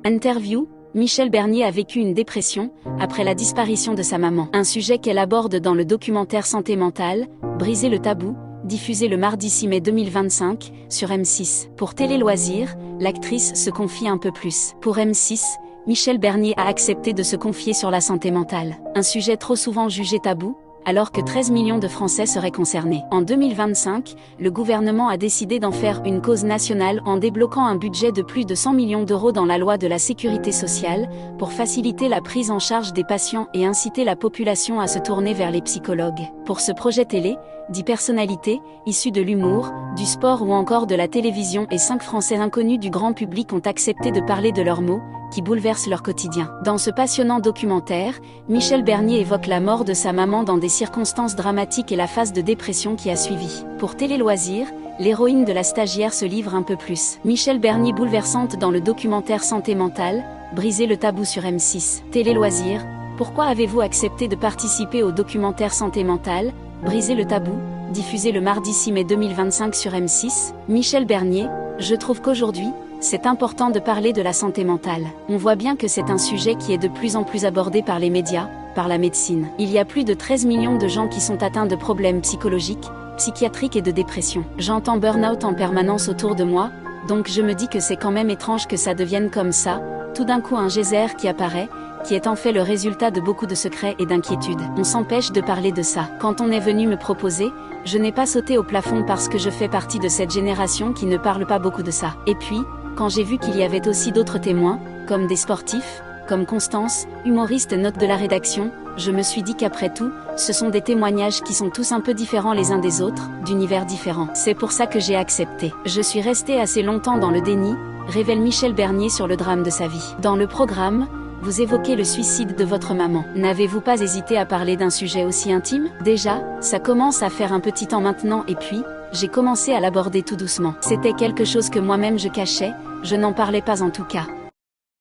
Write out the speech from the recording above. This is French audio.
Interview, Michel Bernier a vécu une dépression après la disparition de sa maman. Un sujet qu'elle aborde dans le documentaire Santé mentale, Briser le tabou, diffusé le mardi 6 mai 2025 sur M6. Pour Télé Loisirs, l'actrice se confie un peu plus. Pour M6, Michel Bernier a accepté de se confier sur la santé mentale. Un sujet trop souvent jugé tabou, alors que 13 millions de Français seraient concernés. En 2025, le gouvernement a décidé d'en faire une cause nationale en débloquant un budget de plus de 100 millions d'euros dans la loi de la sécurité sociale, pour faciliter la prise en charge des patients et inciter la population à se tourner vers les psychologues. Pour ce projet télé, 10 personnalités, issues de l'humour, du sport ou encore de la télévision et 5 Français inconnus du grand public ont accepté de parler de leurs maux, qui bouleversent leur quotidien. Dans ce passionnant documentaire, Michel Bernier évoque la mort de sa maman dans des circonstances dramatiques et la phase de dépression qui a suivi. Pour Télé Loisirs, l'héroïne de La Stagiaire se livre un peu plus. Michel Bernier bouleversante dans le documentaire Santé mentale, Briser le tabou sur M6. Télé Loisirs, pourquoi avez-vous accepté de participer au documentaire Santé mentale, Briser le tabou, diffusé le mardi 6 mai 2025 sur M6? Michel Bernier, je trouve qu'aujourd'hui, c'est important de parler de la santé mentale. On voit bien que c'est un sujet qui est de plus en plus abordé par les médias, par la médecine. Il y a plus de 13 millions de gens qui sont atteints de problèmes psychologiques, psychiatriques et de dépression. J'entends burn-out en permanence autour de moi, donc je me dis que c'est quand même étrange que ça devienne comme ça, tout d'un coup un geyser qui apparaît, qui est en fait le résultat de beaucoup de secrets et d'inquiétudes. On s'empêche de parler de ça. Quand on est venu me proposer, je n'ai pas sauté au plafond parce que je fais partie de cette génération qui ne parle pas beaucoup de ça. Et puis, quand j'ai vu qu'il y avait aussi d'autres témoins, comme des sportifs, comme Constance, humoriste note de la rédaction, je me suis dit qu'après tout, ce sont des témoignages qui sont tous un peu différents les uns des autres, d'univers différents. C'est pour ça que j'ai accepté. Je suis restée assez longtemps dans le déni, révèle Michel Bernier sur le drame de sa vie. Dans le programme, vous évoquez le suicide de votre maman. N'avez-vous pas hésité à parler d'un sujet aussi intime? Déjà, ça commence à faire un petit temps maintenant et puis, j'ai commencé à l'aborder tout doucement. C'était quelque chose que moi-même je cachais, je n'en parlais pas en tout cas.